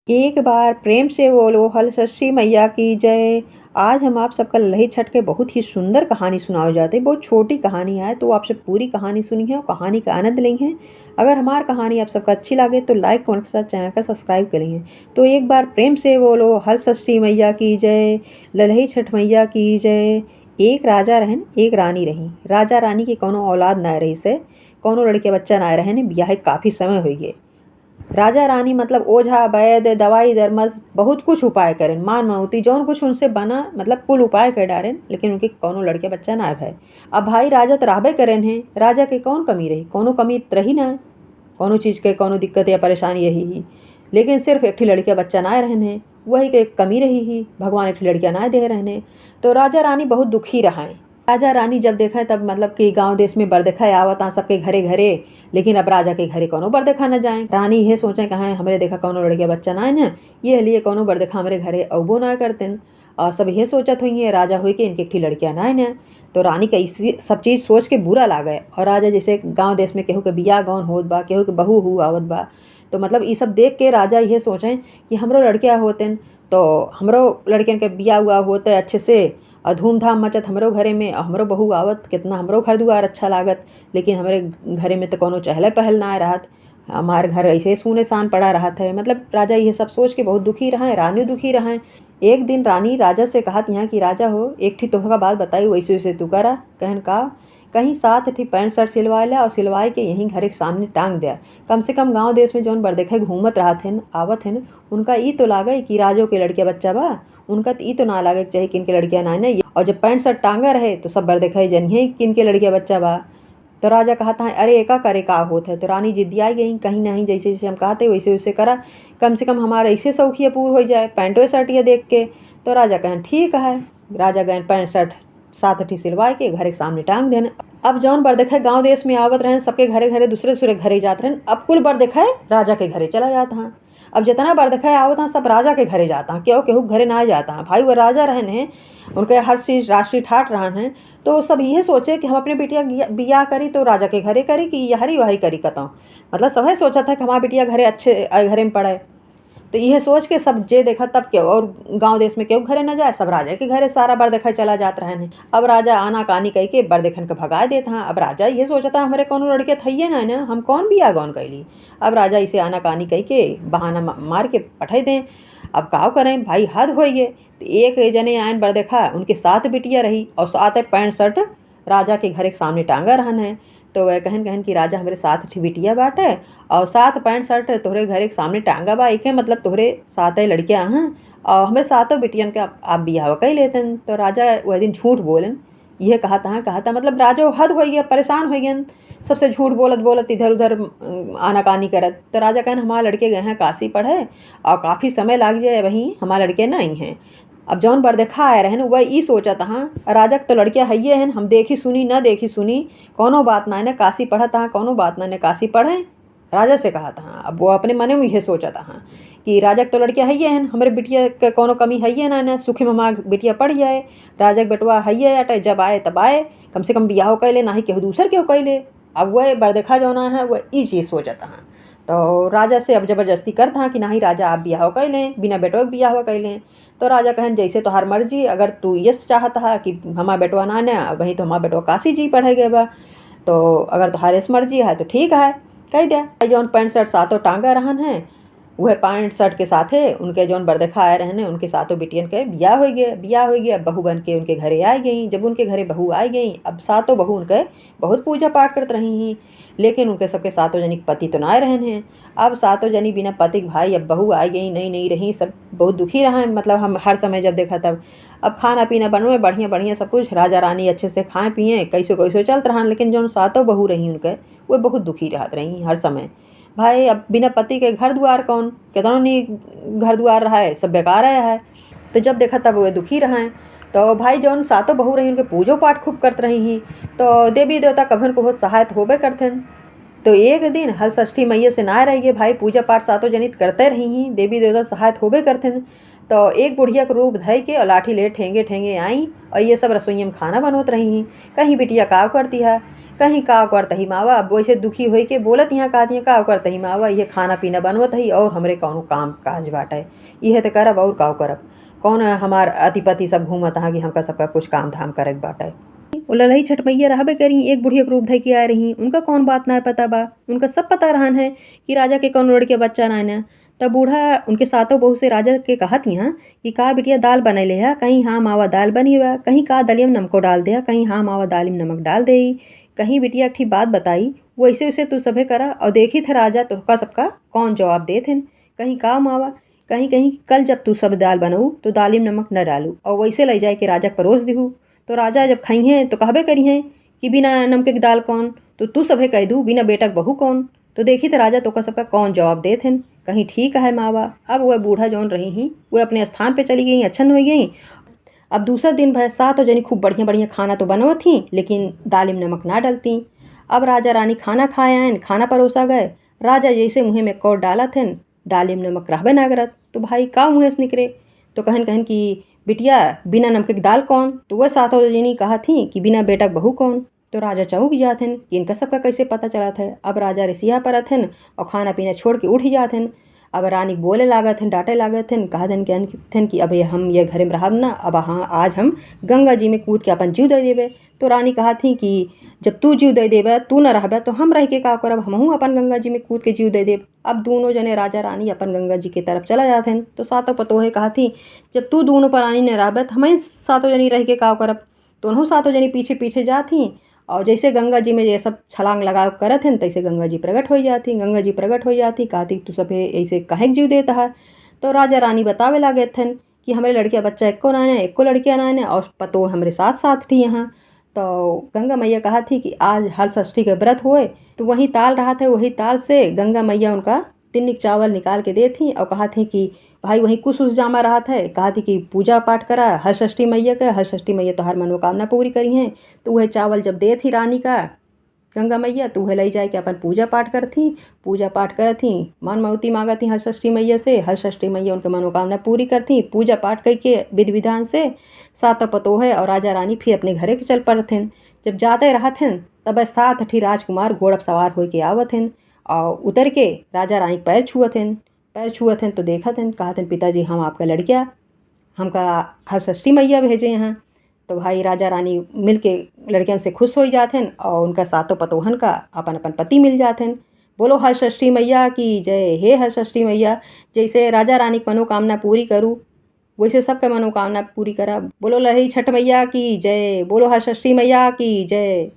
एक बार प्रेम से बोलो हल षष्ठी मैया की जय। आज हम आप सबका लही छठ के बहुत ही सुंदर कहानी सुनाओ जाते। बहुत छोटी कहानी है तो आपसे पूरी कहानी सुनी है और कहानी का आनंद ली है। अगर हमारी कहानी आप सबका अच्छी लगे तो लाइक कमेंट के साथ चैनल का सब्सक्राइब करिए। तो एक बार प्रेम से बोलो हल षष्ठी मैया की जय, ललही छठ मैया की जय। एक राजा रहन एक रानी रही। राजा रानी के कोनो औलाद ना रही से, कोनो लड़के बच्चा ना रहन, ब्याह काफ़ी समय हो गए। राजा रानी मतलब ओझा वैद्य दवाई दरमस बहुत कुछ उपाय करें, मान मनौती जौन कुछ उनसे बना मतलब कुल उपाय कर डारें, लेकिन उनके कौनो लड़के बच्चा ना भय। अब भाई राजा तो रहबे करें हैं, राजा के कौन कमी रही, कोनो कमी रही ना, कोनो चीज़ के कोनो दिक्कत या परेशानी रही ही, लेकिन सिर्फ एक लड़के बच्चा ना रहन है, वही के कमी रही ही, भगवान एक लड़कियाँ ना दे रहने। तो राजा रानी बहुत दुखी रहा। राजा रानी जब देखा तब मतलब कि गांव देश में बरदेखा आवत आ सबके घरे घरे, लेकिन अब राजा के घरे कोनो बरदेखा न जाए। रानी ये सोचे कहाँ हमरे देखा कोनो लड़के बच्चा ना है ना, ये लिए कोनो बरदेखा हमारे घरे अबो ना करते। और सब ये सोचत हुई है राजा हुई कि इनके एक लड़कियाँ ना है ना। तो रानी का इसी सब चीज़ सोच के बुरा लागे। और राजा जैसे गाँव देश में केहू के बियाह गौन होत बा, केहू के बहू हु आवत बा, तो मतलब ये सब देख के राजा ये सोचें कि हमरो लड़कियाँ होते तो हमरो लड़कियन के बियाह हुआ होते अच्छे से और धूमधाम मचत हमरो घरे में, हमरो बहू आवत कितना हमरो घर दुआर अच्छा लागत। लेकिन हमारे घरे में तो कोनो चहल पहल ना रहत, हमारे घर ऐसे सूने सान पड़ा रहत है। मतलब राजा ये सब सोच के बहुत दुखी रहा है, रानी दुखी रहा है। एक दिन रानी राजा से कहत यहाँ कि राजा हो एक ठी तोहका बात बताई, वैसे वैसे तू करा। कहन का कहीं 7 ठी पैंट शर्ट सिलवा ला और सिलवाए के यहीं घर के सामने टांग दिया। कम से कम गांव देश में जौन बरदेखे घूमत रहत हैं आवत हैं, उनका ई तो लागे कि राजो के लड़के बच्चा बा, उनका तो ई तो ना लागे चाहिए कि इनके लड़कियाँ ना है। और जब पैंट शर्ट टांगा रहे तो सब बरदेखे जनिए कि इनके लड़के बच्चा बा। तो राजा कहता है अरे एका करे का होत है। तो रानी जिद्दियाई गई कहीं नहीं, जैसे जैसे हम कहते वैसे वैसे करा, कम से कम हमारा ऐसे शौकिया पूर हो जाए पैंटो शर्टिया देख के। तो राजा कहें ठीक है। राजा गए पैंट शर्ट 7 ठी सिलवाए के घर के सामने टांग देने। अब जौन बरदेखे गांव देश में आवत रहे सबके घरे घरे दूसरे दूसरे घरे जाते रहे, अब कुल बरदेखे राजा के घरे चला जाता है। अब जितना बरदेखे आवत हैं सब राजा के घरे जाता है, केहू केहू घरे ना जाता है। भाई वो राजा रहने उनके हर चीज़ राष्ट्रीय ठाट रहन है। तो सब ये सोचे कि हम अपने बिटिया बियाह करी तो राजा के घरे करी कि यहरी वही करी कतौ। मतलब सब सोचा था कि हमारा बिटिया घरे अच्छे घरे में पड़े। तो यह सोच के सब जे देखा तब क्यों, और गांव देश में क्यों घरे न जाए, सब राजा के घरे सारा बरदेखा चला जात रहे हैं। अब राजा आना कानी कह के बरदेखन के भगा देता है। अब राजा ये सोचता हमारे कौन लड़के थइए ना, हम कौन बिया गौन कैली। अब राजा इसे आना कानी कह के बहाना मार के पठाई दें। अब काव करें भाई, हद हो गए। तो एक जने आयन बरदेखा, उनके 7 बिटिया रही और 7 पैंट शर्ट राजा के घर के सामने टांगा रहन है। तो वह कहन कहन कि राजा हमारे 7 ठी बिटिया बाटे और 7 पैंट शर्ट तोहरे घर के सामने टांगा बा, एक मतलब तोहरे 7 लड़कियाँ हैं और हमें 7 बिटियन के आप बियाह कई लेते। तो राजा वह दिन झूठ बोलन, यह कहता मतलब राजा हद हो गया, परेशान हो गए सबसे झूठ बोलत बोलत इधर उधर आनाकानी करत। तो राजा कहन हमारे लड़के गए हैं काशी पढ़े और काफ़ी समय लग जाए, वहीं हमारे लड़के नहीं हैं। अब जौन बरदेखा आए रहन वह ई सोचत हाँ राजा तो लड़कियाँ हइये हैं, हम देखी सुनी न देखी सुनी कोनो बात ना ने काशी पढ़त हाँ, कोनो बात ना ने काशी पढ़े। राजा से कहा था। अब वो अपने मने में यह सोचता हाँ कि राजा तो लड़कियाँ हइये हैं, हमारे बिटिया के कोनो कमी हइये ना, सुखी में हमार बिटिया पढ़ जाए। राजा के बेटवा हइये अटे, जब आए तब आए, कम से कम बियाह कैले ना ही केहू दूसर केहू कैले। अब वह बरदेखा जौना है वह ई चीज़ सोचता हाँ। तो राजा से अब जबरदस्ती करता हाँ कि ना ही राजा आप बियाह कैलें, बिना बेटवा के बियाह कैलें। तो राजा कहन जैसे तोहार मर्जी, अगर तू ये चाहता है कि हमारा बेटवा ना ने, वहीं तो हमारा बेटवा काशी जी पढ़े गए बा, तो अगर तुम्हारे मर्जी है तो ठीक है कह दिया। जौन पैंट शर्ट 7 टांगा रहन है वह पैंट शर्ट के साथे उनके जौन बरदेखा आए रहने उनके 7 बिटियन के बियाह हो गए। अब बहू बन के उनके घरे आ गई। जब उनके घरे बहू आ गई, अब 7 बहू उनके बहुत पूजा पाठ करते रही हैं, लेकिन उनके सबके 7 जनी पति तो ना आए रहन हैं। अब 7 जनी बिना पति के भाई अब बहू आ गई नहीं रही, सब बहुत दुखी रहा है। मतलब हम हर समय जब देखा तब अब खाना पीना बनवे बढ़िया बढ़िया सब कुछ, राजा रानी अच्छे से खाएँ पिए कैसो कैसो चलते रहा, लेकिन जो 7 बहू रही उनके वो बहुत दुखी रहत रही हर समय। भाई अब बिना पति के घर द्वार कौन, कितना नहीं घर द्वार रहा है, सब बेकार है। तो जब देखा तब वे दुखी रहा है। तो भाई जौन 7 बहू रही उनके पूजो पाठ खूब करते रही हैं, तो देवी देवता कभन को बहुत सहायता होबे करते। तो एक दिन हल षष्ठी मैया से ना रहिए भाई, पूजा पाठ 7 जनित करते रही हैं, देवी देवता सहायता होबे करते। तो एक बुढ़िया के रूप धइ के और लाठी ले ठेंगे ठेंगे आई और ये सब रसोई में खाना बनवत रही। कहीं बिटिया काव करती है, कहीं काव करत ही मावा। अब वैसे दुखी होई के बोलत यहाँ का दिया काव करत ही मावा, ये खाना पीना बनवत ही और हमरे कौनो काम काज बाटे, इहे तो करब और काव करब। कौन हमार अति पति सब घूमत हाँ कि हमका सबका कुछ काम धाम करे बाटे। वो ललही छठ मैया रहबे करी, एक बुढ़िया के रूप धइ के आए रही। उनका कौन बात ना पता बा, उनका सब पता रहन है कि राजा के कौन लड़के बच्चा ना। तब बूढ़ा उनके सातों बहू से राजा के कहत यहाँ कि का बिटिया दाल बनैले है, कहीं हाँ मावा दाल बनी बा, कहीं का दलियम नमको डाल दे, कहीं हाँ मावा दालिम नमक डाल दे, कहीं बिटिया ठीक बात बताई वैसे वैसे तू सभे करा और देखी थे राजा तोहका सबका कौन जवाब दे थे। कहीं का मावा, कहीं कहीं कल जब तू सब दाल बनाऊ तो दालिम नमक न डालू और वैसे ले जाए कि राजा परोस दिहू। तो राजा जब खाई हैं तो कहबे करी हैं कि बिना नमक की दाल कौन, तो तू सभे कह दू बिना बेटक बहू कौन। तो देखी तो राजा तोका सबका कौन जवाब दे थे। कहीं ठीक है मावा। अब वह बूढ़ा जौन रही ही वह अपने स्थान पे चली गई, अच्छन हो गई। अब दूसरा दिन भर सातों जनी खूब बढ़िया बढ़िया खाना तो बनवत थी लेकिन दालिम नमक ना डलती। अब राजा रानी खाना खाए आयन, खाना परोसा गए। राजा जैसे मुँह में कौर डाला थे दालिम नमक रहबे ना करत। तो भाई का मुँह से निकले, तो कहन कहन कि बिटिया बिना नमक की दाल कौन। तो वह सातों जनी कहा थी कि बिना बेटा बहू कौन। तो राजा चौंक जाते हैं कि इनका सबका कैसे पता चला था। अब राजा रिसिया पर थे और खाना पीना छोड़ के उठ जाते हैं। अब रानी बोले लागत हैं, डांटे लागत हैं, कहा थे कि अब हम ये घर में रहब ना, अब हाँ आज हम गंगा जी में कूद के अपन जीव दे देवे। तो रानी कहा थी कि जब तू जीव दे देवे तू न रहबे तो हम रह के का करब, हमहूँ अपन गंगा जी में कूद के जीव दे देव। अब दोनों जने राजा रानी अपन गंगा जी की तरफ चला जाते हैं। तो सातों पतोहे कहा थी जब तू दोनों प्राणी न रहबे तो हम सातों जनी रह के का करब। तो उन्हों सातों जनी पीछे पीछे जाती और जैसे गंगा जी में ये सब छलांग लगा करत हैं तैसे गंगा जी प्रकट हो जाती। गंगा जी प्रकट हो जाती, कहती तू सब ऐसे काहे जीव देता है। तो राजा रानी बतावे लागे थे कि हमारे लड़किया बच्चा एको ना है, एको लड़कियाँ ना है और पतो हमारे साथ साथ थी यहाँ। तो गंगा मैया कहा थी कि आज हल षष्ठी के व्रत हुए तो वही ताल रहा था, वही ताल से गंगा मैया उनका तिन्निक चावल निकाल के दे थी और कहा थी कि भाई वहीं कुछ उस जामा रहा था। कहा थी कि पूजा पाठ करा हर षष्ठी मैया का, हर षष्ठी मैया तो हर मनोकामना पूरी करी हैं। तो वह चावल जब दे थी रानी का गंगा मैया तो वह ले जाए के अपन पूजा पाठ करती, पूजा पाठ करती, मन मौती मांगा थी हर षष्ठी मैया से। हर षष्ठी मैया उनके मनोकामना पूरी करती, पूजा पाठ करके विधि विधान से सात पतोहे और राजा रानी फिर अपने घरे के चल पड़े थे। जब जाते रहा थे तब 7 राजकुमार घोड़प सवार हो के आवत हैं और उतर के राजा रानी पैर छुअत हैं। पैर छुअत हैं तो देखा थे, कहा थे पिताजी हम आपका लड़किया हमका हर षष्ठी मैया भेजे यहाँ। तो भाई राजा रानी मिल के लड़कियन से खुश हो जाते हैं और उनका सातों पतोहन का अपन अपन पति मिल जाते हैं। बोलो हर षष्ठी मैया की जय। हे हर षष्ठी मैया, जैसे राजा रानी की मनोकामना पूरी करूँ वैसे सबका मनोकामना पूरी करा। बोलो लही छठ मैया की जय, बोलो हर षष्ठी मैया की जय।